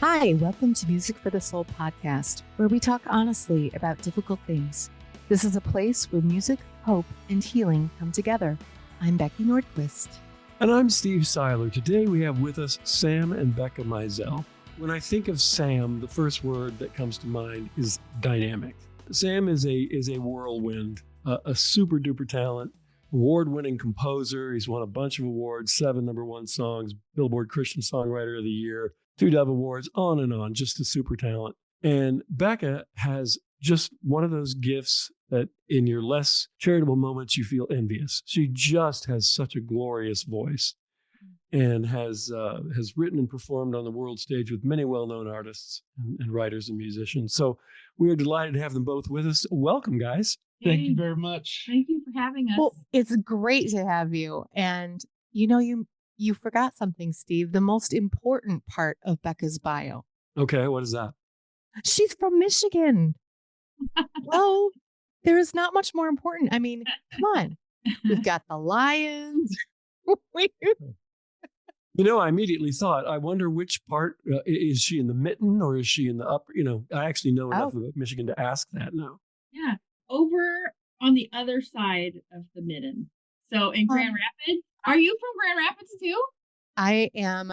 Hi, welcome to Music for the Soul podcast, where we talk honestly about difficult things. This is a place where music, hope, and healing come together. I'm Becky Nordquist. And I'm Steve Seiler. Today we have with us Sam and Becca Mizell. When I think of Sam, the first word that comes to mind is dynamic. Sam is a whirlwind, a super duper talent, award-winning composer. He's won a bunch of awards, 7 number one songs, Billboard Christian Songwriter of the Year, 2 Dove Awards, on and on, just a super talent. And Becca has just one of those gifts that in your less charitable moments, you feel envious. She just has such a glorious voice and has written and performed on the world stage with many well-known artists and writers and musicians. So we are delighted to have them both with us. Welcome, guys. Thank you very much. Thank you for having us. Well, it's great to have you. And you forgot something, Steve, the most important part of Becca's bio. Okay, what is that? She's from Michigan. Well, there is not much more important. I mean, come on. We've got the Lions. I immediately thought, I wonder which part, is she in the mitten or is she in the upper? I actually know enough about Michigan to ask that now. Yeah, over on the other side of the mitten. So in Grand Rapids. Are you from Grand Rapids too? I am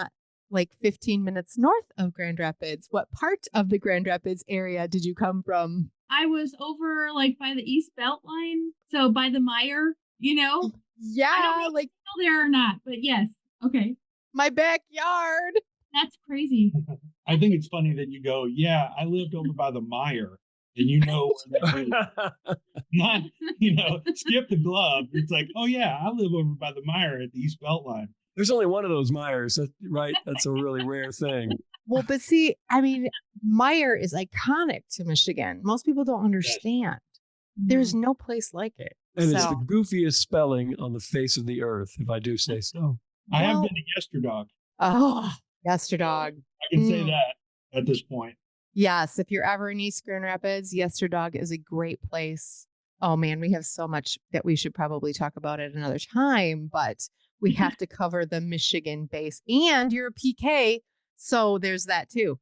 like 15 minutes north of Grand Rapids. What part of the Grand Rapids area did you come from? I was over like by the East Belt line. So by the Meyer, Yeah, I don't know if you're still there or not, but yes. Okay. My backyard. That's crazy. I think it's funny that you go, yeah, I lived over by the Meyer, and you know where that is. Not, skip the glove. It's like, oh yeah, I live over by the Meyer at the East Belt line. There's only one of those Myers, right? That's a really rare thing. Well, but see, I mean, Meyer is iconic to Michigan. Most people don't understand. There's no place like it. And it's the goofiest spelling on the face of the earth, if I do say so. I have been to Yesterdog. Oh, Yesterdog. I can say that at this point. Yes, if you're ever in East Grand Rapids, Yesterdog is a great place. Oh man, we have so much that we should probably talk about at another time, but we have to cover the Michigan base, and you're a PK, so there's that too.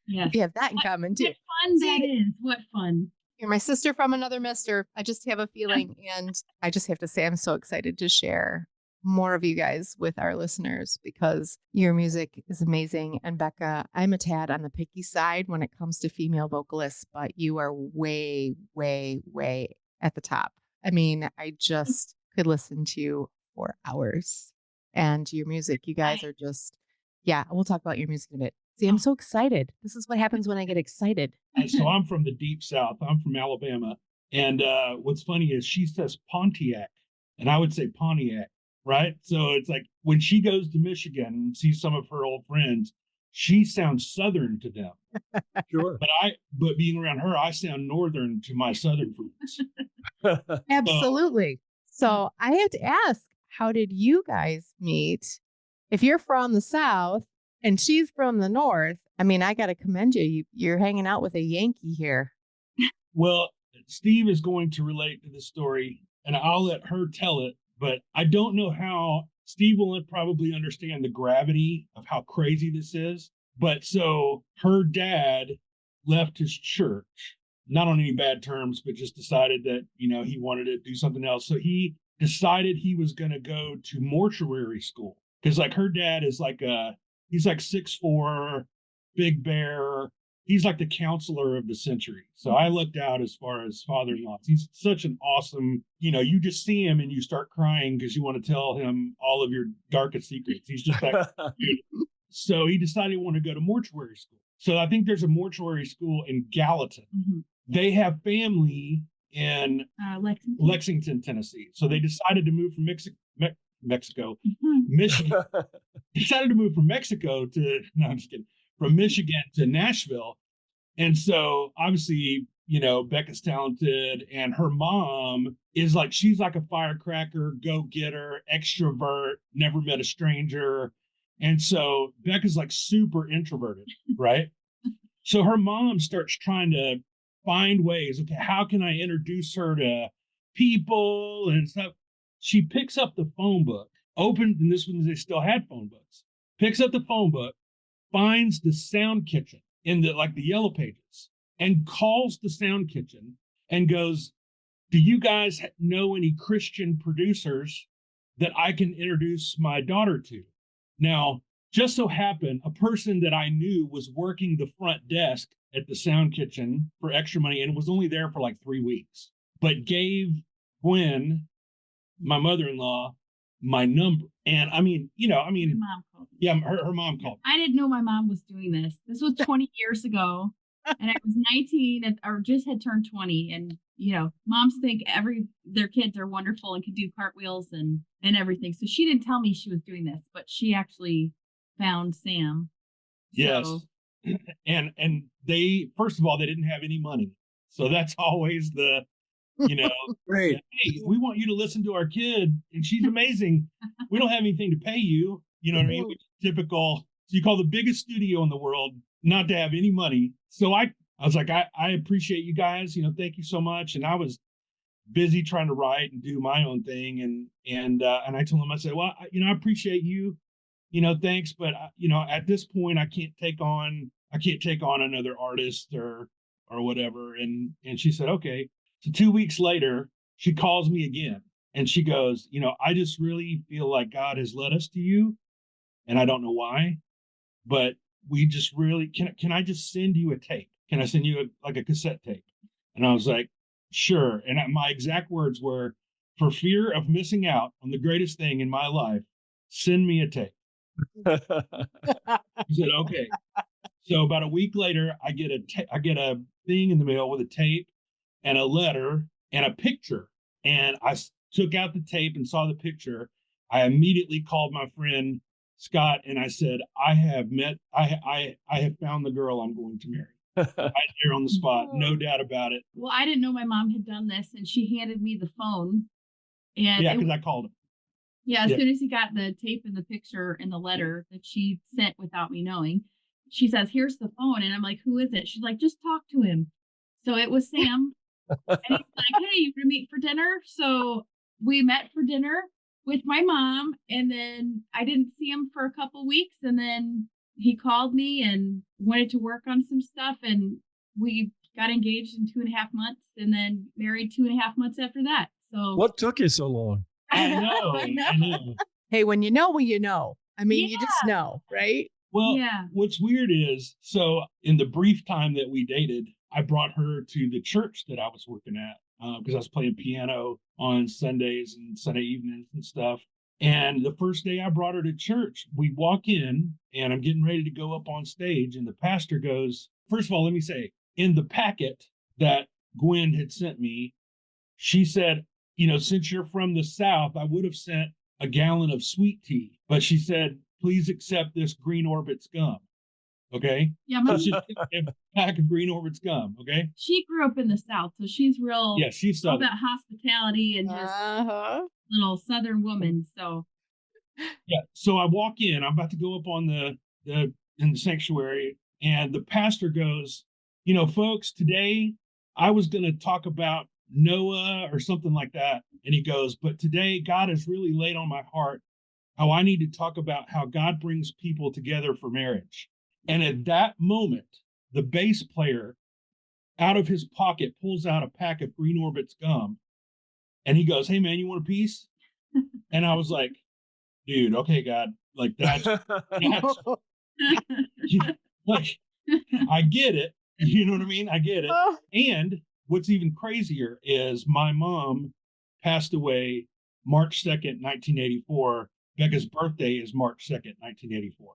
Yes. We have that in common too. What fun that is. What fun. You're my sister from another mister. I just have a feeling, and I just have to say I'm so excited to share more of you guys with our listeners because your music is amazing. And Becca, I'm a tad on the picky side when it comes to female vocalists, but you are way, way, way at the top. I mean, I just could listen to you for hours. And your music, you guys are just, we'll talk about your music in a bit. See, I'm so excited. This is what happens when I get excited. So I'm from the deep South. I'm from Alabama. And what's funny is she says Pontiac, and I would say Pontiac. Right. So it's like when she goes to Michigan and sees some of her old friends, she sounds Southern to them. Sure. But being around her, I sound Northern to my Southern friends. Absolutely. So I have to ask, how did you guys meet? If you're from the South and she's from the North, I mean, I got to commend you. You're hanging out with a Yankee here. Well, Steve is going to relate to the story and I'll let her tell it. But I don't know how Steve will probably understand the gravity of how crazy this is. But so her dad left his church, not on any bad terms, but just decided that, he wanted to do something else. So he decided he was going to go to mortuary school because like her dad is he's like 6'4", big bear. He's like the counselor of the century. So I looked out as far as father-in-law. He's such an awesome, you just see him and you start crying because you want to tell him all of your darkest secrets. He's just that. So he decided he wanted to go to mortuary school. So I think there's a mortuary school in Gallatin. Mm-hmm. They have family in Lexington, Tennessee. So they decided to move from Mexico, Michigan. Decided to move from Mexico to, no, I'm just kidding. From Michigan to Nashville. And so obviously, Becca's talented and her mom is she's like a firecracker, go-getter, extrovert, never met a stranger. And so Becca's super introverted, right? So her mom starts trying to find ways, okay, how can I introduce her to people and stuff? She picks up the phone book, and this one, they still had phone books, picks up the phone book, finds the sound kitchen in the yellow pages and calls the sound kitchen and goes, do you guys know any Christian producers that I can introduce my daughter to? Now, just so happened, a person that I knew was working the front desk at the sound kitchen for extra money and was only there for like 3 weeks, but gave Gwen, my mother-in-law, my number. And I mean, My mom called me. yeah, her mom called me. I didn't know my mom was doing this. This was 20 years ago, and I was 19 or just had turned 20. And moms think their kids are wonderful and can do cartwheels and everything. So she didn't tell me she was doing this, but she actually found Sam. Yes. So, And they, first of all, they didn't have any money. So that's always the, Great. hey, we want you to listen to our kid and she's amazing. We don't have anything to pay you. You know what I mean? Which is typical. So you call the biggest studio in the world not to have any money. So I was like, I appreciate you guys, thank you so much. And I was busy trying to write and do my own thing. And I told him, I said, well, I appreciate you, thanks. But at this point I can't take on another artist or whatever. And she said, okay. So 2 weeks later, she calls me again and she goes, I just really feel like God has led us to you. And I don't know why, but we just really, can I just send you a tape? Can I send you a cassette tape? And I was like, sure. And my exact words were, for fear of missing out on the greatest thing in my life, send me a tape. He said, okay. So about a week later, I get a thing in the mail with a tape and a letter and a picture. And I took out the tape and saw the picture. I immediately called my friend Scott and I said, I have found the girl I'm going to marry. Right there on the spot, no doubt about it. well, I didn't know my mom had done this, and she handed me the phone. And yeah, because I called him. Yeah, as soon as he got the tape and the picture and the letter that she sent without me knowing, she says, here's the phone. And I'm like, who is it? She's like, just talk to him. So it was Sam. And he's like, hey, you gonna meet for dinner? So we met for dinner with my mom. And then I didn't see him for a couple weeks. And then he called me and wanted to work on some stuff. And we got engaged in 2.5 months and then married 2.5 months after that. So What took you so long? I know. Hey, when you know, you know. I mean, you Yeah. just know, right? Well, Yeah. what's weird is, so in the brief time that we dated, I brought her to the church that I was working at because I was playing piano on Sundays and Sunday evenings and stuff. And the first day I brought her to church, we walk in and I'm getting ready to go up on stage. And the pastor goes, first of all, let me say, in the packet that Gwen had sent me, she said, since you're from the South, I would have sent a gallon of sweet tea. But she said, please accept this Green Orbit's gum. Okay. Yeah, So she took a pack of Green Orbit's gum. Okay. she grew up in the South, so she's real Yeah, she's all Southern. about hospitality and just little Southern woman. So Yeah. So I walk in, I'm about to go up on in the sanctuary, and the pastor goes, folks, today I was going to talk about Noah or something like that. And he goes, but today God has really laid on my heart how I need to talk about how God brings people together for marriage. And at that moment, the bass player out of his pocket pulls out a pack of Green Orbit's gum. And he goes, hey man, you want a piece? And I was like, dude, okay, God, like that's like, I get it. You know what I mean? I get it. And what's even crazier is my mom passed away March 2nd, 1984. Becca's birthday is March 2nd, 1984.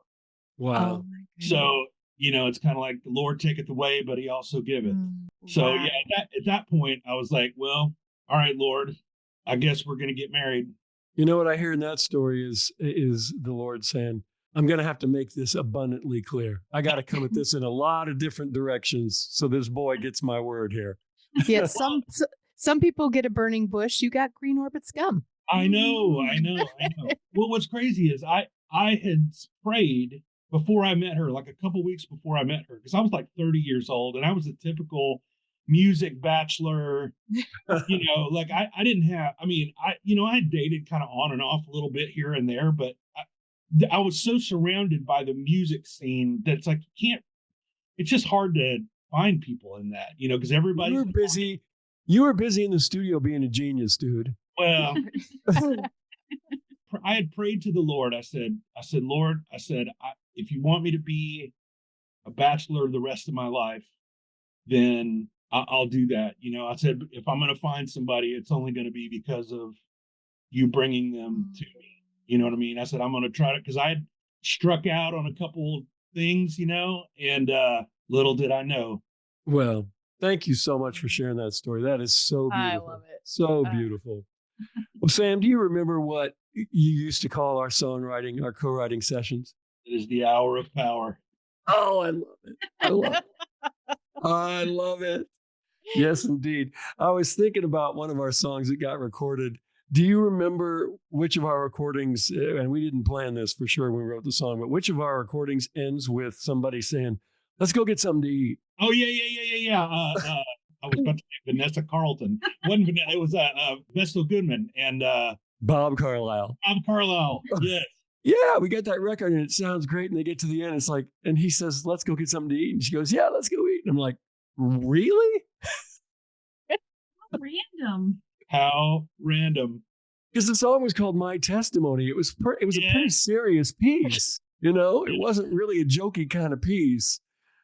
Wow. So, it's kind of like the Lord taketh away, but he also giveth. So wow. yeah, at that point, I was like, well, all right, Lord, I guess we're going to get married. You know what I hear in that story is the Lord saying, I'm going to have to make this abundantly clear. I got to come at this in a lot of different directions so this boy gets my word here. Yeah, some people get a burning bush. You got Green Orbit's gum. I know. Well, what's crazy is I had prayed before I met her, like a couple weeks before I met her, because I was like 30 years old and I was a typical music bachelor. Like I didn't have, I dated kind of on and off a little bit here and there, but I was so surrounded by the music scene that it's like it's just hard to find people in that, because everybody's You were busy in the studio being a genius, dude. well. I had prayed to the Lord. I said, Lord, if you want me to be a bachelor the rest of my life, then I'll do that. I said, if I'm going to find somebody, it's only going to be because of you bringing them to me. You know what I mean? I said, I'm going to try to, because I had struck out on a couple things, and little did I know. Well, thank you so much for sharing that story. That is so beautiful. I love it. So beautiful. Well, Sam, do you remember what you used to call our songwriting, our co-writing sessions? It is the hour of power. Oh, I love it. I love it. I love it. Yes, indeed. I was thinking about one of our songs that got recorded. Do you remember which of our recordings, and we didn't plan this for sure when we wrote the song, but which of our recordings ends with somebody saying, let's go get something to eat? Oh, yeah. I was about to say Vanessa Carlton. It was Vestal Goodman and Bob Carlisle. Bob Carlisle. Yes. Yeah, we got that record and it sounds great. And they get to the end, it's like, and he says, let's go get something to eat. And she goes, yeah, let's go eat. And I'm like, really? Random. How random. Because the song was called My Testimony. It was a pretty serious piece. It wasn't really a jokey kind of piece.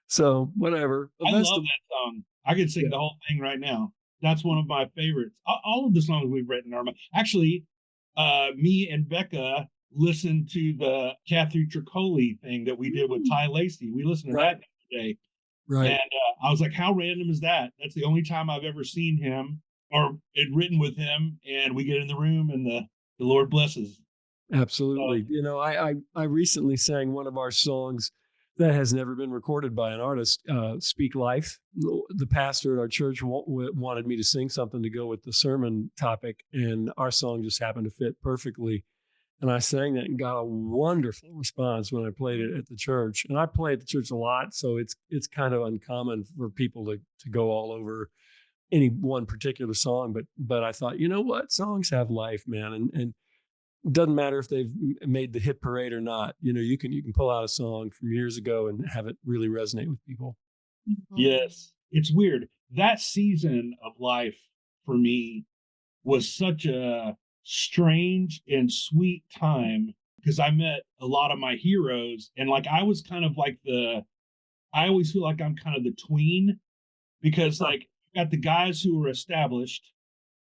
So whatever. I love that song. I could sing the whole thing right now. That's one of my favorites. All of the songs we've written are actually, me and Becca listened to the Kathy Tricoli thing that we did with Ty Lacey. We listened to that today. Right. And I was like, how random is that? That's the only time I've ever seen him or it written with him. And we get in the room and the Lord blesses. Absolutely. I recently sang one of our songs that has never been recorded by an artist, Speak Life. The pastor at our church wanted me to sing something to go with the sermon topic, and our song just happened to fit perfectly. And I sang that and got a wonderful response when I played it at the church. And I play at the church a lot, so it's kind of uncommon for people to go all over any one particular song. But I thought, you know what? Songs have life, man. And it doesn't matter if they've made the hit parade or not. You can pull out a song from years ago and have it really resonate with people. Yes. It's weird. That season of life for me was such a strange and sweet time because I met a lot of my heroes, and like I was kind of like I always feel like I'm kind of the tween because like you got the guys who were established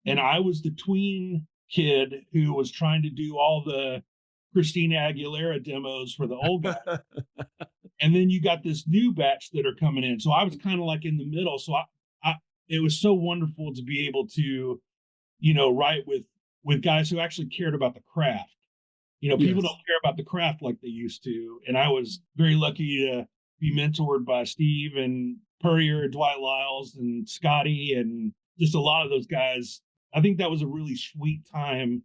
and I was the tween kid who was trying to do all the Christina Aguilera demos for the old guy. And then you got this new batch that are coming in. So I was kind of like in the middle. So it was so wonderful to be able to, write with guys who actually cared about the craft. People don't care about the craft like they used to. And I was very lucky to be mentored by Steve and Purrier, Dwight Lyles and Scotty and just a lot of those guys. I think that was a really sweet time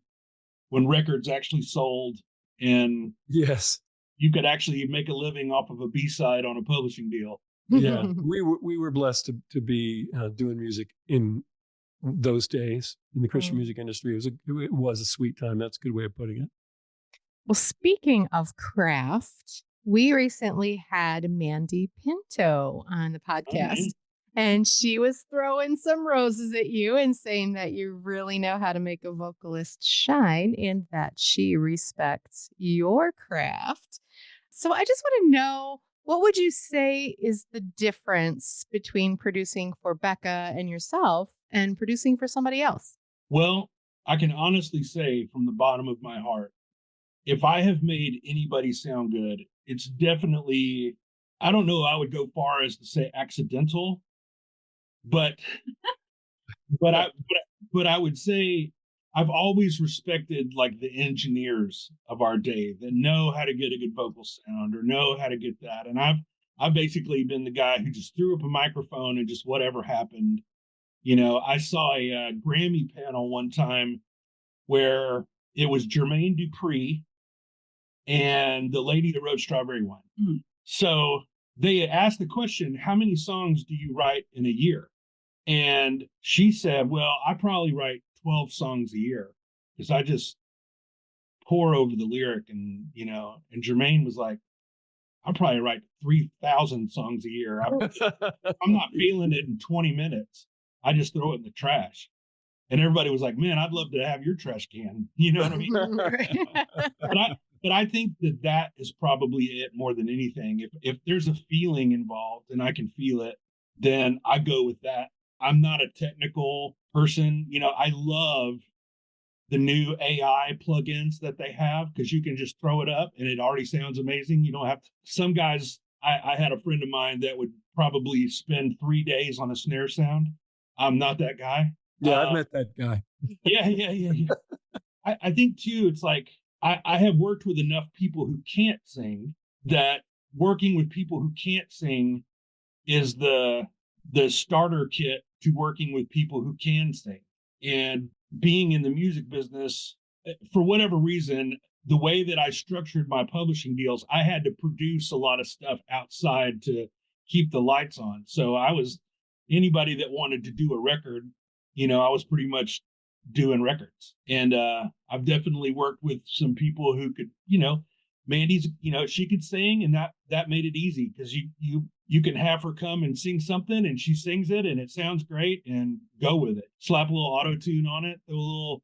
when records actually sold and yes, you could actually make a living off of a B-side on a publishing deal. Yeah, we were blessed to be doing music in those days in the Christian music industry. It was a sweet time. That's a good way of putting it. Well, speaking of craft, we recently had Mandy Pinto on the podcast, and she was throwing some roses at you and saying that you really know how to make a vocalist shine and that she respects your craft. So I just want to know, what would you say is the difference between producing for Becca and yourself and producing for somebody else? Well, I can honestly say from the bottom of my heart, if I have made anybody sound good, it's definitely, I don't know, I would go far as to say accidental, but I would say I've always respected like the engineers of our day that know how to get a good vocal sound or know how to get that. And I've basically been the guy who just threw up a microphone and just whatever happened. I saw a Grammy panel one time where it was Jermaine Dupri and the lady that wrote Strawberry Wine. Mm. So they asked the question, how many songs do you write in a year? And she said, well, I probably write 12 songs a year because I just pour over the lyric, and and Jermaine was like, I'll probably write 3,000 songs a year. I'm not feeling it in 20 minutes. I just throw it in the trash. And everybody was like, man, I'd love to have your trash can. You know what I mean? But I think that is probably it more than anything. If there's a feeling involved and I can feel it, then I go with that. I'm not a technical person. I love the new AI plugins that they have, because you can just throw it up and it already sounds amazing. You don't have to. Some guys, I had a friend of mine that would probably spend 3 days on a snare sound. I'm not that guy. Yeah, I've met that guy. Yeah. I think too, it's like I have worked with enough people who can't sing that working with people who can't sing is the starter kit to working with people who can sing. And being in the music business, for whatever reason, the way that I structured my publishing deals, I had to produce a lot of stuff outside to keep the lights on. So anybody that wanted to do a record, I was pretty much doing records. And I've definitely worked with some people who could, Mandy's, she could sing, and that made it easy, because you can have her come and sing something and she sings it and it sounds great, and go with it. Slap a little auto tune on it, throw a little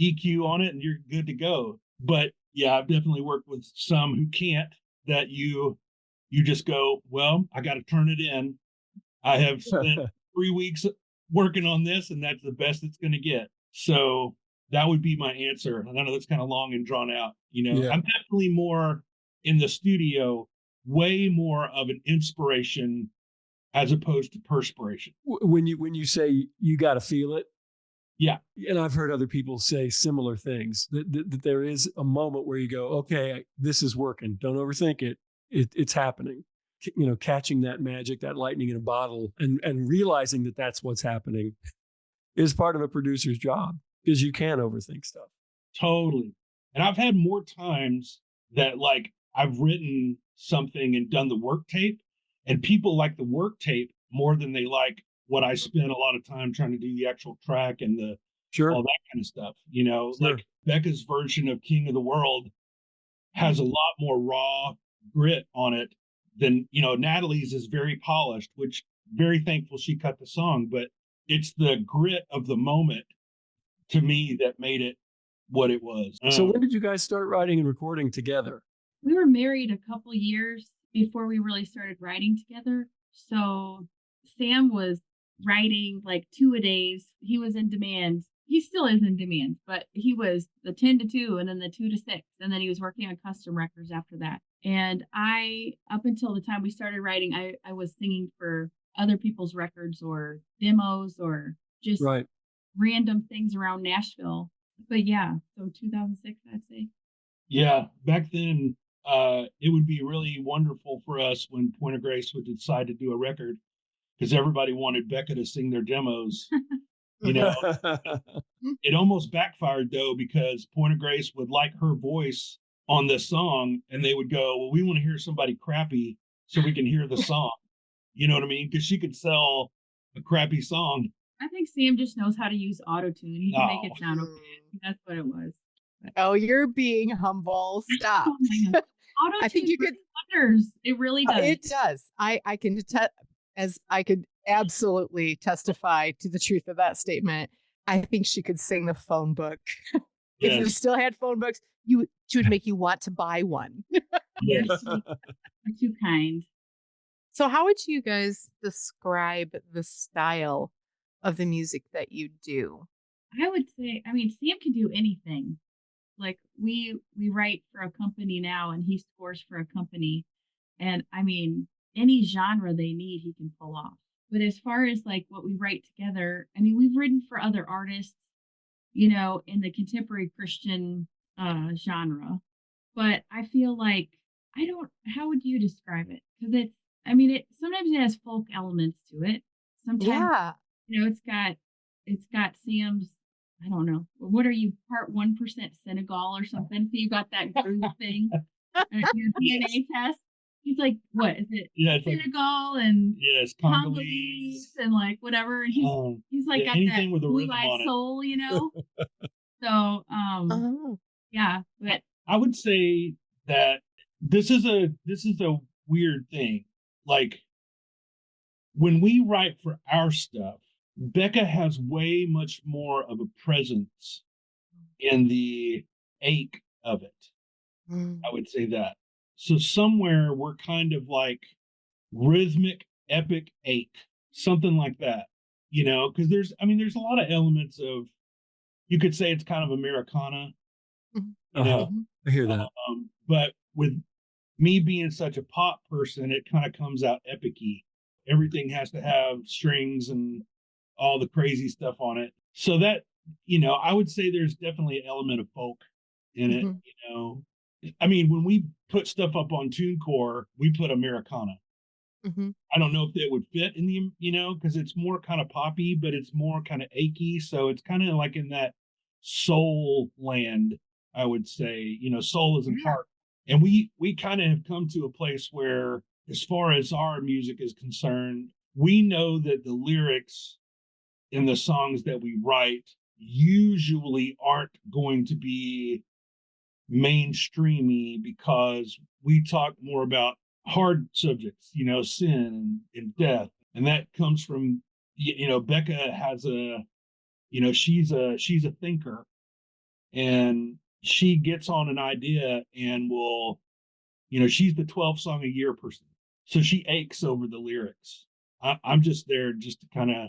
EQ on it, and you're good to go. But yeah, I've definitely worked with some who can't, that you just go, well, I got to turn it in. I have spent 3 weeks working on this, and that's the best it's going to get. So that would be my answer. And I know that's kind of long and drawn out. Yeah. I'm definitely more in the studio, way more of an inspiration as opposed to perspiration. When you say you got to feel it. Yeah. And I've heard other people say similar things, that there is a moment where you go, okay, this is working. Don't overthink it. It's happening. Catching that magic, that lightning in a bottle, and realizing that that's what's happening is part of a producer's job, because you can overthink stuff. Totally. And I've had more times that, like, I've written something and done the work tape, and people like the work tape more than they like what I spent a lot of time trying to do the actual track and all that kind of stuff. Sure. Like Becca's version of King of the World has a lot more raw grit on it than, Natalie's is very polished, which very thankful she cut the song, but it's the grit of the moment to me that made it what it was. So when did you guys start writing and recording together? We were married a couple years before we really started writing together. So Sam was writing like 2 a days. He was in demand. He still is in demand, but he was the 10 to 2 and then the 2 to 6. And then he was working on custom records after that. And up until the time we started writing, I was singing for other people's records or demos or just random things around Nashville. But yeah, so 2006, I'd say. Yeah, back then, it would be really wonderful for us when Point of Grace would decide to do a record, because everybody wanted Becca to sing their demos. It almost backfired, though, because Point of Grace would like her voice on the song, and they would go, well, we want to hear somebody crappy so we can hear the song. You know what I mean? Because she could sell a crappy song. I think Sam just knows how to use auto-tune. He can make it sound okay. That's what it was. Oh, you're being humble. Stop. Oh, I think you could wonders. It really does. It does. I could absolutely testify to the truth of that statement. I think she could sing the phone book. If you still had phone books, she would make you want to buy one. Yes. You're too kind. So how would you guys describe the style of the music that you do? I would say, Sam can do anything. Like we write for a company now, and he scores for a company. And any genre they need, he can pull off. But as far as like what we write together, we've written for other artists, in the contemporary Christian genre. But I feel like, how would you describe it? Because sometimes it has folk elements to it. Sometimes, it's got Sam's, I don't know, what are you, part 1% Senegal or something? So you got that groove thing, your DNA test. He's like, what is it? Yeah, Senegal and it's Congolese and like whatever. And he's like got that blue-eyed soul, So Yeah, but I would say that this is a weird thing. Like when we write for our stuff, Becca has way much more of a presence in the ache of it. Mm. I would say that. So somewhere we're kind of like rhythmic, epic ache, something like that. Because there's a lot of elements of, you could say it's kind of Americana, Mhm. you know, Mhm. I hear that. but with me being such a pop person, it kind of comes out epic-y. Everything has to have strings and all the crazy stuff on it. So that, I would say there's definitely an element of folk in it, Mhm. I mean, when we put stuff up on TuneCore, we put Americana. Mhm. I don't know if it would fit in the, because it's more kind of poppy, but it's more kind of achy. So it's kind of like in that soul land, I would say, soul is in Yeah. heart. And we kind of have come to a place where, as far as our music is concerned, we know that the lyrics in the songs that we write usually aren't going to be mainstreamy, because we talk more about hard subjects, sin and death. And that comes from, Becca has she's a thinker, and she gets on an idea and will, she's the 12 song a year person. So she aches over the lyrics. I'm just there just to kind of,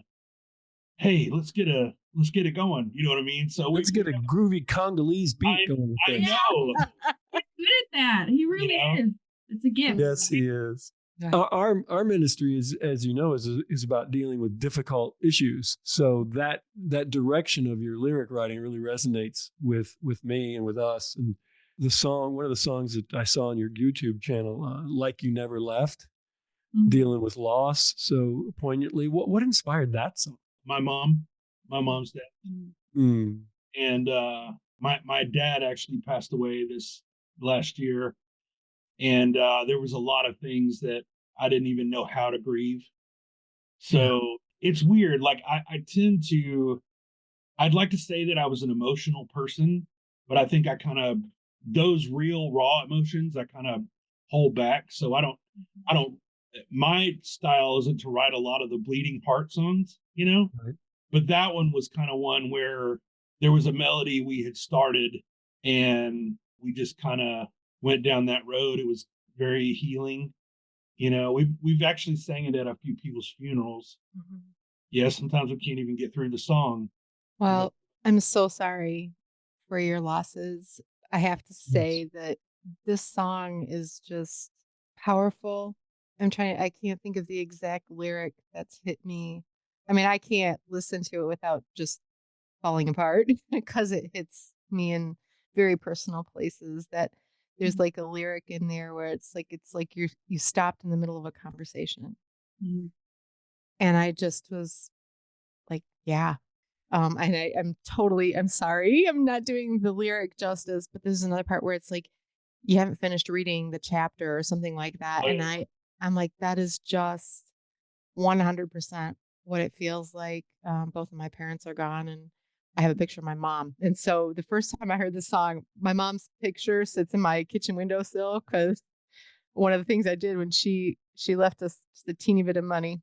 hey, let's get it going. You know what I mean? So Let's get a groovy Congolese beat going with I this. know, he's good at that. He really is. It's a gift. Yes, he is. Yeah. Our ministry is, as you know, is about dealing with difficult issues. So that direction of your lyric writing really resonates with me and with us. And one of the songs that I saw on your YouTube channel, "Like You Never Left," Mhm. dealing with loss so poignantly. What inspired that song? my mom's dad. Mm. And my dad actually passed away this last year, and there was a lot of things that I didn't even know how to grieve. So it's weird. Like I tend to, I'd like to say that I was an emotional person, but I think I kind of, those real raw emotions I kind of hold back. So I don't, my style isn't to write a lot of the bleeding heart songs, Right. but that one was kind of one where there was a melody we had started, and we just kind of went down that road. It was very healing. We've actually sang it at a few people's funerals. Mhm. Yeah, sometimes we can't even get through the song. Well, I'm so sorry for your losses. I have to Yes. say that this song is just powerful. I can't think of the exact lyric that's hit me. I mean, I can't listen to it without just falling apart because it hits me in very personal places. That there's like a lyric in there where it's like you stopped in the middle of a conversation. Mhm. And I just was like, yeah. And I'm sorry, I'm not doing the lyric justice, but there's another part where it's like you haven't finished reading the chapter or something like that. And I'm like, that is just 100% what it feels like. Both of my parents are gone, and I have a picture of my mom. And so the first time I heard the song, my mom's picture sits in my kitchen windowsill because one of the things I did when she left us just a teeny bit of money,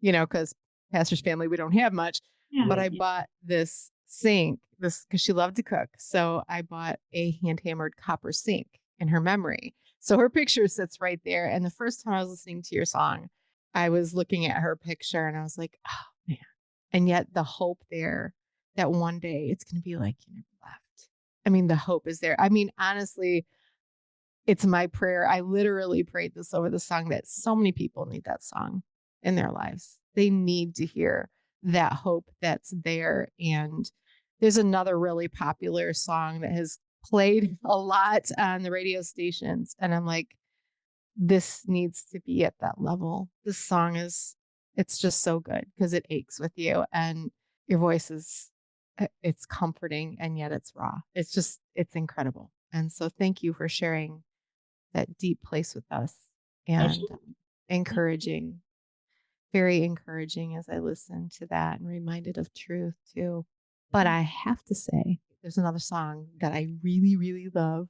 because pastor's family, we don't have much, Yeah. but I bought this sink, this because she loved to cook. So I bought a hand hammered copper sink in her memory. So her picture sits right there. And the first time I was listening to your song, I was looking at her picture and I was like, oh man. And yet the hope there that one day it's going to be like you never left. I mean, the hope is there. I mean, honestly, it's my prayer. I literally prayed this over the song that so many people need that song in their lives. They need to hear that hope that's there. And there's another really popular song that has played a lot on the radio stations. And I'm like, this needs to be at that level. This song it's just so good because it aches with you and your voice it's comforting and yet it's raw. It's incredible. And so thank you for sharing that deep place with us and Absolutely. encouraging, very encouraging as I listen to that and reminded of truth too. But I have to say, there's another song that I really, really love.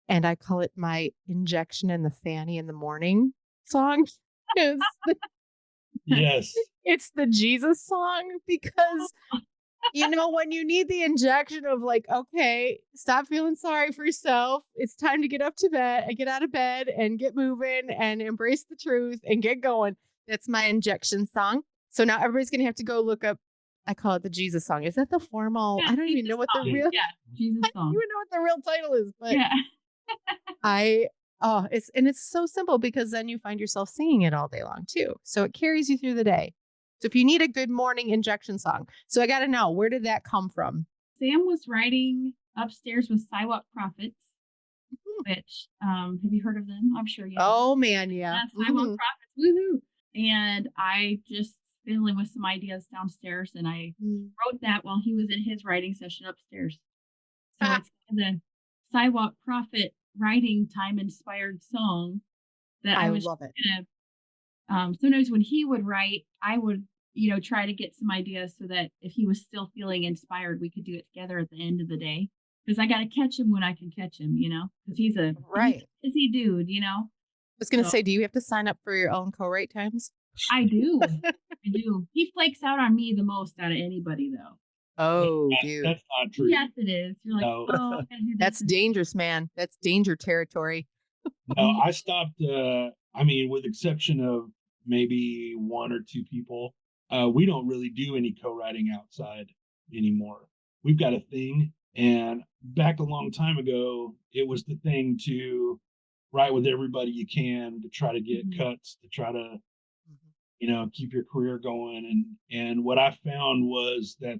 And I call it my injection in the fanny in the morning song. It's the, Yes. it's the Jesus song because, when you need the injection of like, okay, stop feeling sorry for yourself. It's time to get up to bed and get out of bed and get moving and embrace the truth and get going. That's my injection song. So now everybody's going to have to go look up. I call it the Jesus song. Is that the formal? Yeah, I don't even Jesus know what the song. real, Yeah, Jesus I don't song. even know what the real title is, but Yeah. it's so simple because then you find yourself singing it all day long too. So it carries you through the day. So if you need a good morning injection song. So I got to know, where did that come from? Sam was writing upstairs with Sidewalk Prophets, which have you heard of them? I'm sure you have. Oh man, yeah. Sidewalk Prophets, woohoo! And I just fiddling with some ideas downstairs, and I wrote that while he was in his writing session upstairs. So it's the Sidewalk Prophet writing time inspired song that I was love it. Sometimes when he would write, I would try to get some ideas so that if he was still feeling inspired, we could do it together at the end of the day. Because I got to catch him when I can catch him, because he's a busy dude, I was going to say, do you have to sign up for your own co-write times? I do. I do. He flakes out on me the most out of anybody, though. Oh, dude. That's not true. Yes, it is. You're like, No. oh, I gotta do this. That's dangerous, man. That's danger territory. No, I stopped. With exception of maybe one or two people, we don't really do any co-writing outside anymore. We've got a thing, and back a long time ago, it was the thing to write with everybody you can to try to get cuts, to try to, keep your career going. And what I found was that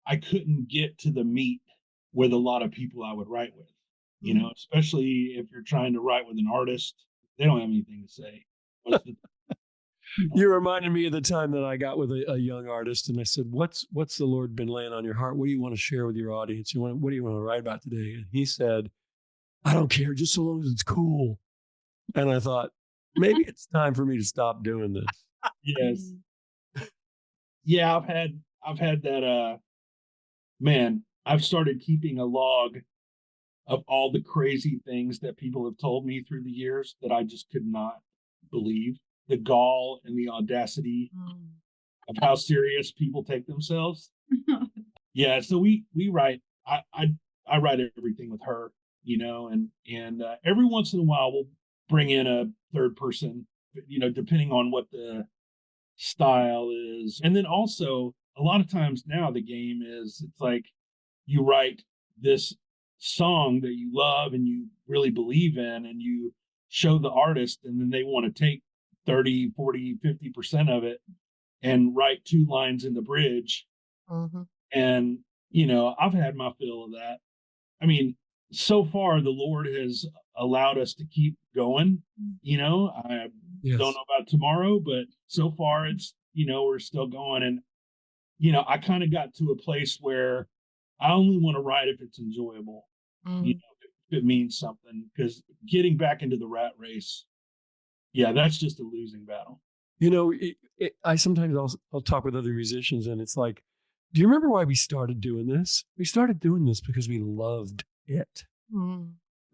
I couldn't get to the meat with a lot of people I would write with. Especially if you're trying to write with an artist, they don't have anything to say. You reminded me of the time that I got with a young artist, and I said, "What's the Lord been laying on your heart? What do you want to share with your audience? What do you want to write about today?" And he said, "I don't care, just so long as it's cool." And I thought, maybe it's time for me to stop doing this. Yes. Yeah, I've had that. Man, I've started keeping a log of all the crazy things that people have told me through the years that I just could not believe. The gall and the audacity of how serious people take themselves. Yeah, so we write. I write everything with her, and every once in a while we'll bring in a third person, depending on what the style is. And then also a lot of times now the game is, it's like you write this song that you love and you really believe in, and you show the artist, and then they want to take 30, 40, 50% of it and write 2 lines in the bridge. And I've had my fill of that. I mean, so far the Lord has allowed us to keep going. I don't know about tomorrow, but so far it's we're still going. And I kind of got to a place where I only want to write if it's enjoyable, if it means something, because getting back into the rat race, that's just a losing battle. I sometimes I'll talk with other musicians, and it's like, do you remember why we started doing this? We started doing this because we loved it.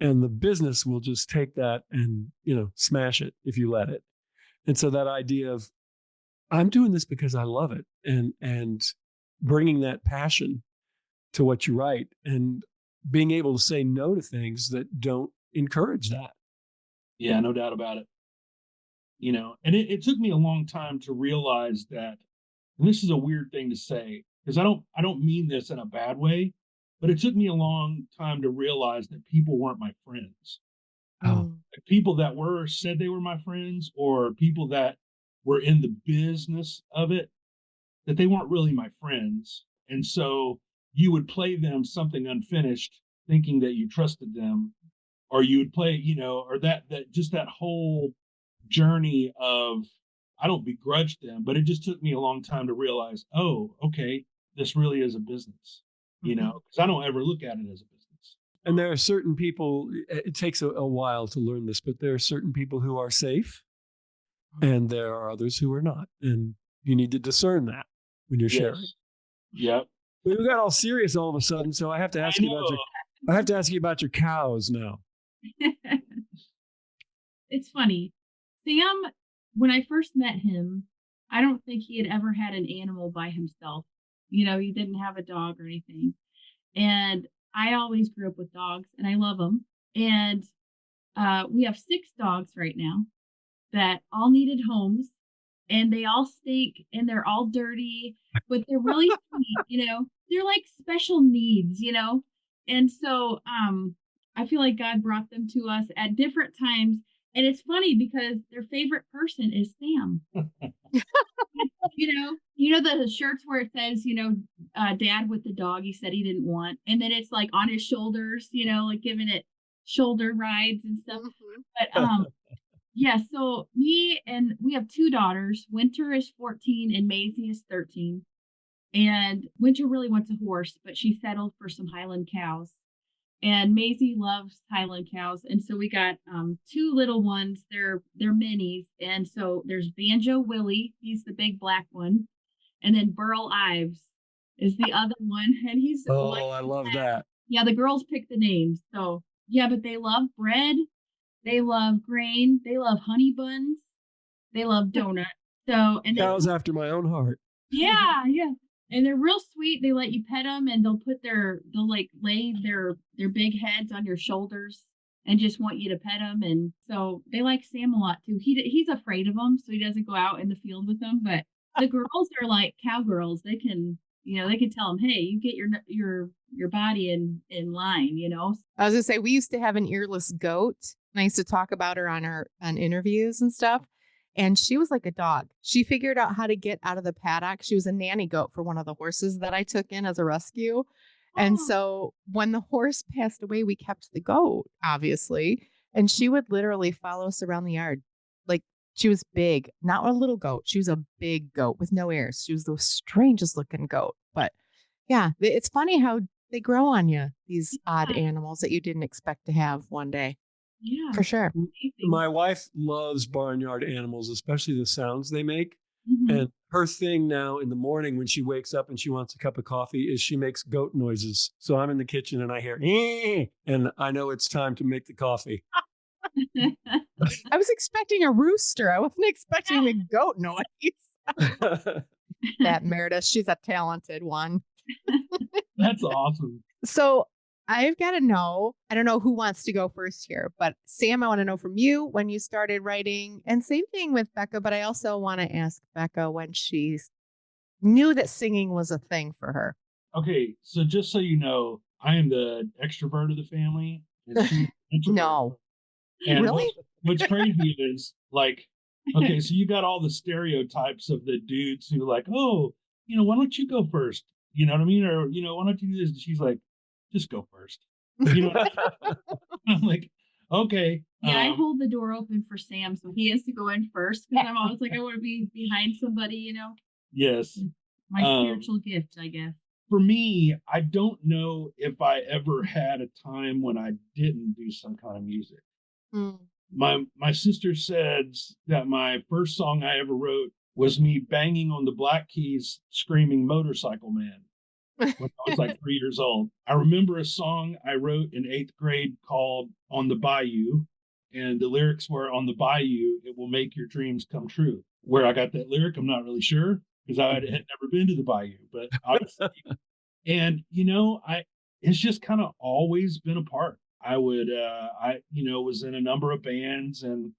And the business will just take that and, smash it if you let it. And so that idea of, I'm doing this because I love it, and bringing that passion to what you write and being able to say no to things that don't encourage that. Yeah, no doubt about it. And it took me a long time to realize that, and this is a weird thing to say, because I don't mean this in a bad way, but it took me a long time to realize that people weren't my friends. Like people that said they were my friends, or people that were in the business of it, that they weren't really my friends. And so you would play them something unfinished, thinking that you trusted them, or you would play, or that just that whole journey of, I don't begrudge them, but it just took me a long time to realize, oh, okay, this really is a business, because I don't ever look at it as a business. And there are certain people, it takes a while to learn this, but there are certain people who are safe, and there are others who are not. And you need to discern that when you're sharing. Yep. We got all serious all of a sudden, so I have to ask you about your cows now. It's funny. Sam, when I first met him, I don't think he had ever had an animal by himself. You know, he didn't have a dog or anything. And I always grew up with dogs and I love them. And we have 6 dogs right now that all needed homes and they all stink and they're all dirty, but they're really sweet, you know. They're like special needs, you know. And so I feel like God brought them to us at different times. And it's funny because their favorite person is Sam. You know the shirts where it says, dad with the dog he said he didn't want, and then it's like on his shoulders, like giving it shoulder rides and stuff. But yeah, so me and we have 2 daughters. Winter is 14 and Maisie is 13. And Winter really wants a horse, but she settled for some Highland cows. And Maisie loves Highland cows, and so we got 2 little ones. They're minis, and so there's Banjo Willie, he's the big black one, and then Burl Ives is the other one, and he's I love that. Yeah, the girls pick the names, so yeah, but they love bread, they love grain, they love honey buns, they love donuts. So and cows after my own heart. Yeah. And they're real sweet. They let you pet them and they'll like lay their big heads on your shoulders and just want you to pet them. And so they like Sam a lot too. He's afraid of them, so he doesn't go out in the field with them. But the girls are like cowgirls. They can tell them, hey, you get your body in line, I was gonna say, we used to have an earless goat, and I used to talk about her on interviews and stuff. And she was like a dog. She figured out how to get out of the paddock. She was a nanny goat for one of the horses that I took in as a rescue. And so when the horse passed away, we kept the goat, obviously. And she would literally follow us around the yard. Like, she was big, not a little goat. She was a big goat with no ears. She was the strangest looking goat. But yeah, it's funny how they grow on you, these odd animals that you didn't expect to have one day. Yeah, for sure. My wife loves barnyard animals, especially the sounds they make. And her thing now in the morning when she wakes up and she wants a cup of coffee is she makes goat noises. So I'm in the kitchen and I hear, and I know it's time to make the coffee. I was expecting a rooster. I wasn't expecting a goat noise. That Meredith, she's a talented one. That's awesome. So I've got to know, I don't know who wants to go first here, but Sam, I want to know from you when you started writing, and same thing with Becca, but I also want to ask Becca when she knew that singing was a thing for her. Okay, so just so you know, I am the extrovert of the family. And she's no. And really? What's crazy is, like, okay, so you got all the stereotypes of the dudes who like, oh, why don't you go first? You know what I mean? Or, why don't you do this? And she's like, just go first. I'm like, okay. Yeah, I hold the door open for Sam, so he has to go in first because I'm always like, I want to be behind somebody, Yes. My spiritual gift, I guess. For me, I don't know if I ever had a time when I didn't do some kind of music. My sister says that my first song I ever wrote was me banging on the black keys, screaming "Motorcycle Man" when I was like 3 years old. I remember a song I wrote in 8th grade called "On the Bayou," and the lyrics were, "On the bayou, it will make your dreams come true." Where I got that lyric, I'm not really sure because I had never been to the bayou, but obviously, and it's just kind of always been a part. I was in a number of bands and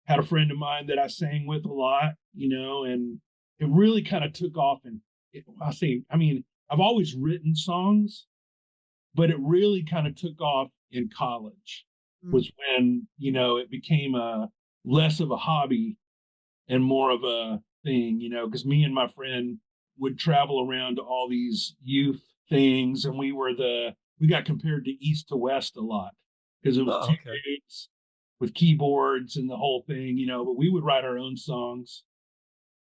had a friend of mine that I sang with a lot, and it really kind of took off. And I've always written songs, but it really kind of took off in college was when, it became less of a hobby and more of a thing, because me and my friend would travel around to all these youth things, and we got compared to East to West a lot because it was two dudes with keyboards and the whole thing, but we would write our own songs.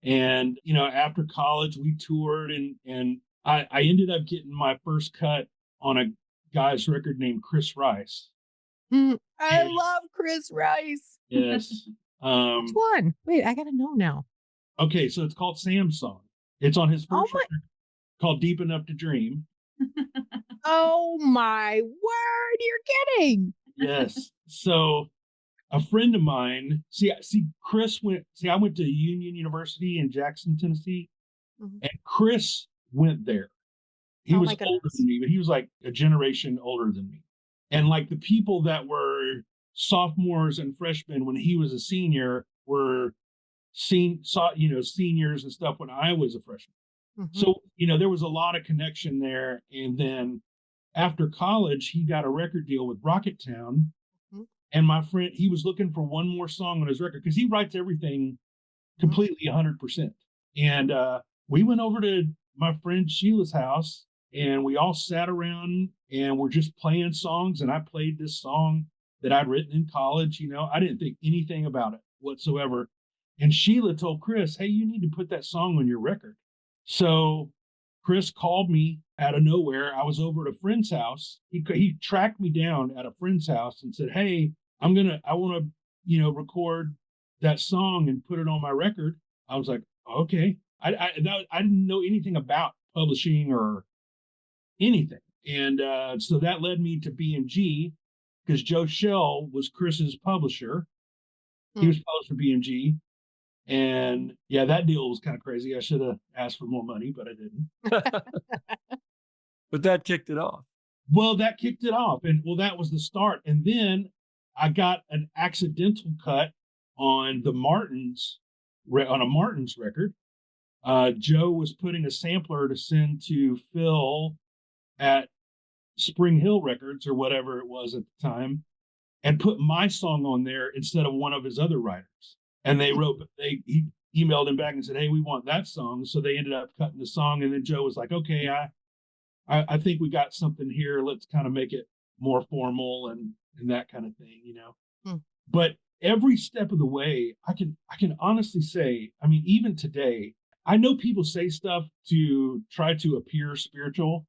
And, after college we toured and I ended up getting my first cut on a guy's record named Chris Rice. I love Chris Rice. Yes. Which one? Wait, I gotta know now. Okay, so it's called Sam's Song. It's on his first record called Deep Enough to Dream. Oh my word, you're kidding. Yes. So a friend of mine, I went to Union University in Jackson, Tennessee, Mhm. and Chris went there. He Oh was my older goodness. than me, but he was like a generation older than me. And like the people that were sophomores and freshmen when he was a senior were seniors and stuff when I was a freshman. Mhm. So, there was a lot of connection there. And then after college, he got a record deal with Rocketown. Mhm. And my friend, he was looking for one more song on his record because he writes everything Mhm. completely 100%. And we went over to my friend Sheila's house and we all sat around and we're just playing songs. And I played this song that I'd written in college. I didn't think anything about it whatsoever. And Sheila told Chris, hey, you need to put that song on your record. So Chris called me out of nowhere. I was over at a friend's house. He tracked me down at a friend's house and said, hey, I want to, record that song and put it on my record. I was like, okay. I didn't know anything about publishing or anything, and so that led me to BMG because Joe Shell was Chris's publisher. He Mm. was published for BMG, and yeah, that deal was kind of crazy. I should have asked for more money, but I didn't. But that kicked it off. Well, that kicked it off, and that was the start. And then I got an accidental cut on on a Martins record. Joe was putting a sampler to send to Phil at Spring Hill Records or whatever it was at the time, and put my song on there instead of one of his other writers. And he emailed him back and said, "Hey, we want that song." So they ended up cutting the song, and then Joe was like, "Okay, I think we got something here. Let's kind of make it more formal and that kind of thing. Mm. But every step of the way, I can honestly say, I mean, even today, I know people say stuff to try to appear spiritual,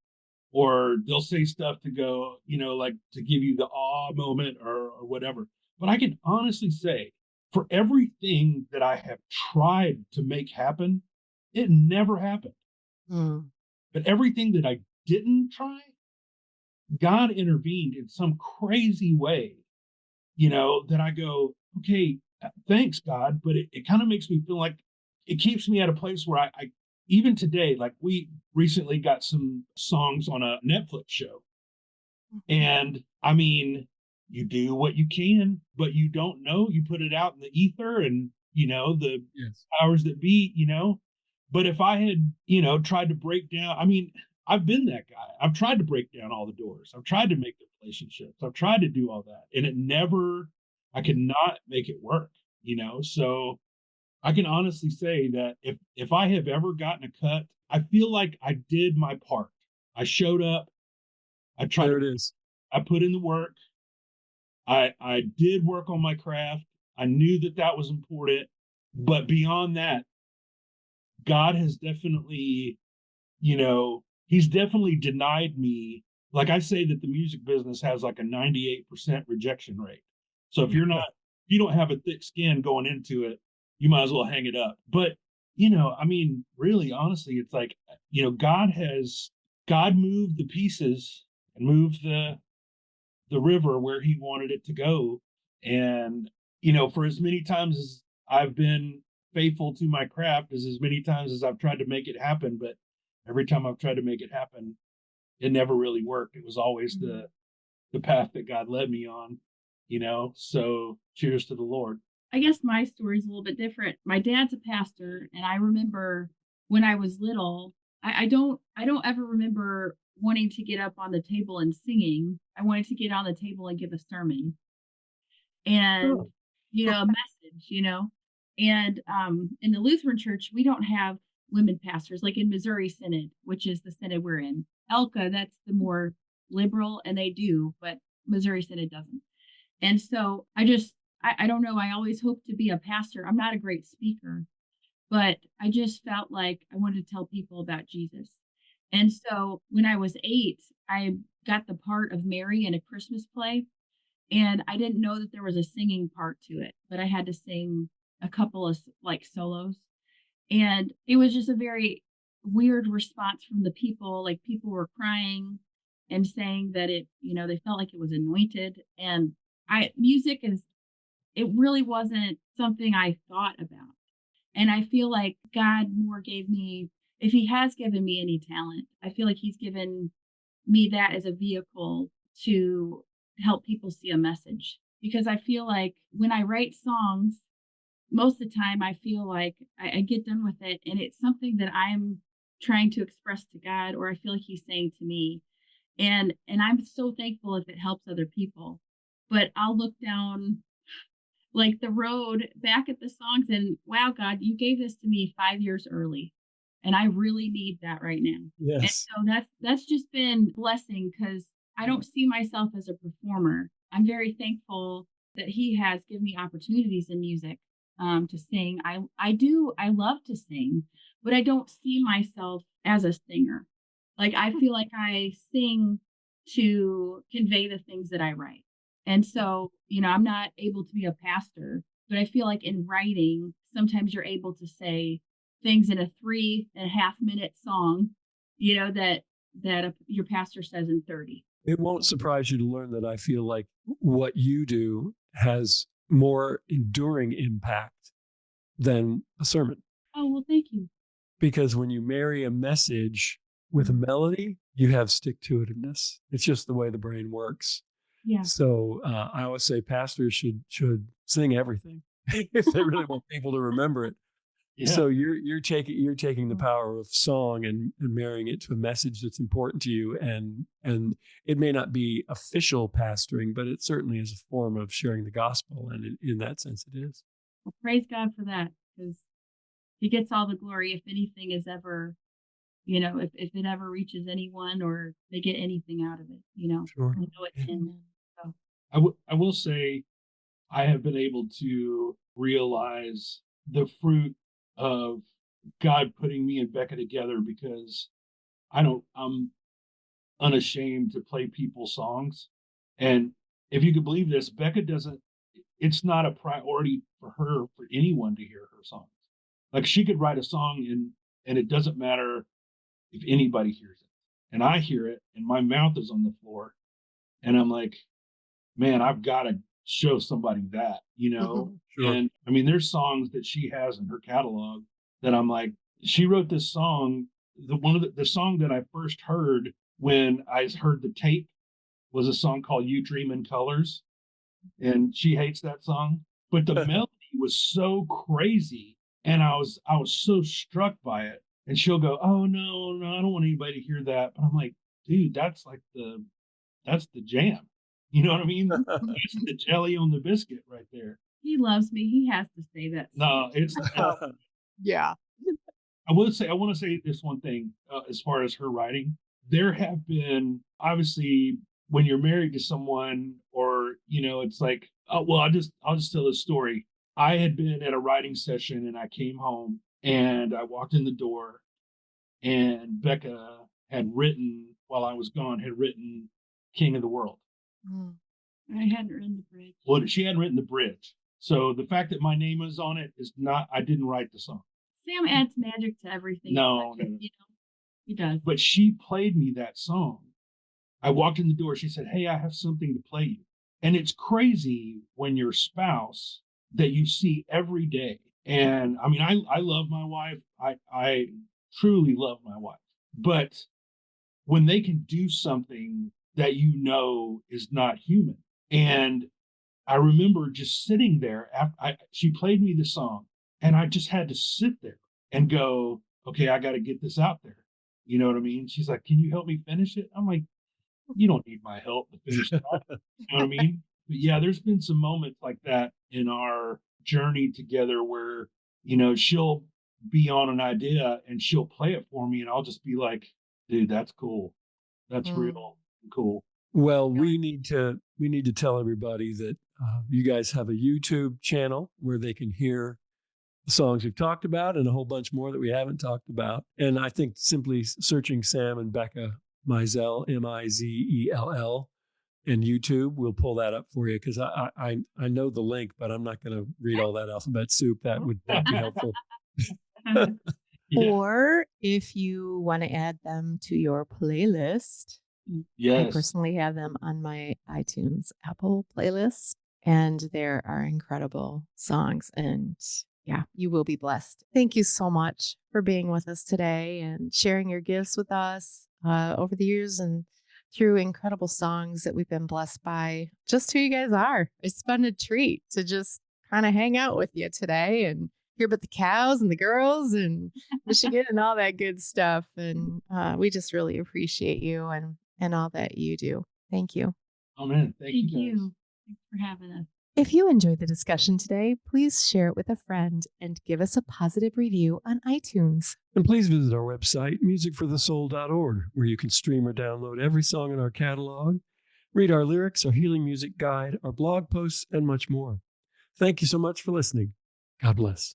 or they'll say stuff to go, like to give you the awe moment or whatever. But I can honestly say, for everything that I have tried to make happen, it never happened. Mm. But everything that I didn't try, God intervened in some crazy way, that I go, okay, thanks, God. But it kind of makes me feel like it keeps me at a place where I, even today, like we recently got some songs on a Netflix show. And I mean, you do what you can, but you don't know. You put it out in the ether and, the Yes. powers that be, But if I had, tried to break down, I mean, I've been that guy. I've tried to break down all the doors. I've tried to make the relationships. I've tried to do all that. And I could not make it work, So I can honestly say that if I have ever gotten a cut, I feel like I did my part. I showed up. I tried There to it is. I put in the work. I did work on my craft. I knew that that was important, but beyond that, God has definitely, he's definitely denied me. Like I say that the music business has like a 98% rejection rate. So if you don't have a thick skin going into it, you might as well hang it up. But, I mean, really, honestly, it's like, God moved the pieces and moved the river where he wanted it to go. And, for as many times as I've been faithful to my craft, as many times as I've tried to make it happen, but every time I've tried to make it happen, it never really worked. It was always the path that God led me on, So cheers to the Lord. I guess my story is a little bit different. My dad's a pastor, and I remember when I was little, I don't ever remember wanting to get up on the table and singing. I wanted to get on the table and give a sermon and Oh, a message, And in the Lutheran church, we don't have women pastors like in Missouri Synod, which is the synod we're in. Elka, that's the more liberal, and they do, but Missouri Synod doesn't. And so I don't know. I always hoped to be a pastor. I'm not a great speaker, but I just felt like I wanted to tell people about Jesus. And so when I was 8, I got the part of Mary in a Christmas play. And I didn't know that there was a singing part to it, but I had to sing a couple of like solos. And it was just a very weird response from the people. Like people were crying and saying that they felt like it was anointed. And music it really wasn't something I thought about. And I feel like God more gave me, if he has given me any talent, I feel like he's given me that as a vehicle to help people see a message. Because I feel like when I write songs, most of the time I feel like I get done with it and it's something that I'm trying to express to God, or I feel like he's saying to me. And I'm so thankful if it helps other people. But I'll look down like the road back at the songs and wow, God, you gave this to me 5 years early. And I really need that right now. And Yes. so that's just been blessing because I don't see myself as a performer. I'm very thankful that he has given me opportunities in music to sing. I love to sing, but I don't see myself as a singer. Like I feel like I sing to convey the things that I write. And so, I'm not able to be a pastor, but I feel like in writing, sometimes you're able to say things in a 3.5 minute song, that your pastor says in 30. It won't surprise you to learn that I feel like what you do has more enduring impact than a sermon. Oh, well, thank you. Because when you marry a message with a melody, you have stick-to-itiveness. It's just the way the brain works. Yeah. So I always say pastors should sing everything if they really want people to remember it. Yeah. So you're taking the power of song and marrying it to a message that's important to you, and it may not be official pastoring, but it certainly is a form of sharing the gospel, and in that sense, it is. Well, praise God for that, because he gets all the glory. If anything is ever, if it ever reaches anyone or they get anything out of it, Sure. I know it's him. So. I will say I have been able to realize the fruit of God putting me and Becca together because I'm unashamed to play people's songs. And if you could believe this, Becca it's not a priority for her, for anyone to hear her songs. Like she could write a song and it doesn't matter if anybody hears it. And I hear it and my mouth is on the floor. And I'm like, man, I've got to show somebody that. Sure. And I mean, there's songs that she has in her catalog that I'm like, she wrote this song. The song that I first heard when I heard the tape was a song called "You Dream in Colors," and she hates that song. But the melody was so crazy, and I was so struck by it. And she'll go, "Oh no, I don't want anybody to hear that." But I'm like, dude, that's the jam. You know what I mean? That's the jelly on the biscuit right there. He loves me. He has to say that. No, it's Yeah. I want to say this one thing as far as her writing. There have been obviously when you're married to someone, or it's like, oh well, I'll just tell this story. I had been at a writing session and I came home and I walked in the door and Becca had written while I was gone King of the World. I hadn't written the bridge. Well, she hadn't written the bridge. So the fact that my name is on it is not, I didn't write the song. Sam adds magic to everything. No. He does. But she played me that song. I walked in the door. She said, "Hey, I have something to play you." And it's crazy when your spouse that you see every day. And I mean, I love my wife. I truly love my wife. But when they can do something that is not human. And I remember just sitting there. She played me the song, and I just had to sit there and go, "Okay, I got to get this out there." You know what I mean? She's like, "Can you help me finish it?" I'm like, "You don't need my help to finish that." You know what I mean? But yeah, there's been some moments like that in our journey together where she'll be on an idea and she'll play it for me, and I'll just be like, "Dude, that's cool. That's real cool." Well, we need to tell everybody that you guys have a YouTube channel where they can hear the songs we've talked about and a whole bunch more that we haven't talked about. And I think simply searching Sam and Becca Mizell, Mizell, and YouTube will pull that up for you, because I know the link, but I'm not going to read all that alphabet soup. That would not be helpful. Yeah. Or if you want to add them to your playlist, I Yes. personally have them on my iTunes Apple playlist, and there are incredible songs. And yeah, you will be blessed. Thank you so much for being with us today and sharing your gifts with us over the years and through incredible songs that we've been blessed by. Just who you guys are. It's been a treat to just kind of hang out with you today and hear about the cows and the girls and Michigan and all that good stuff. And we just really appreciate you and all that you do. Thank you. Oh man, thank you. Thank you. Thanks for having us. If you enjoyed the discussion today, please share it with a friend and give us a positive review on iTunes. And please visit our website, musicforthesoul.org, where you can stream or download every song in our catalog, read our lyrics, our healing music guide, our blog posts, and much more. Thank you so much for listening. God bless.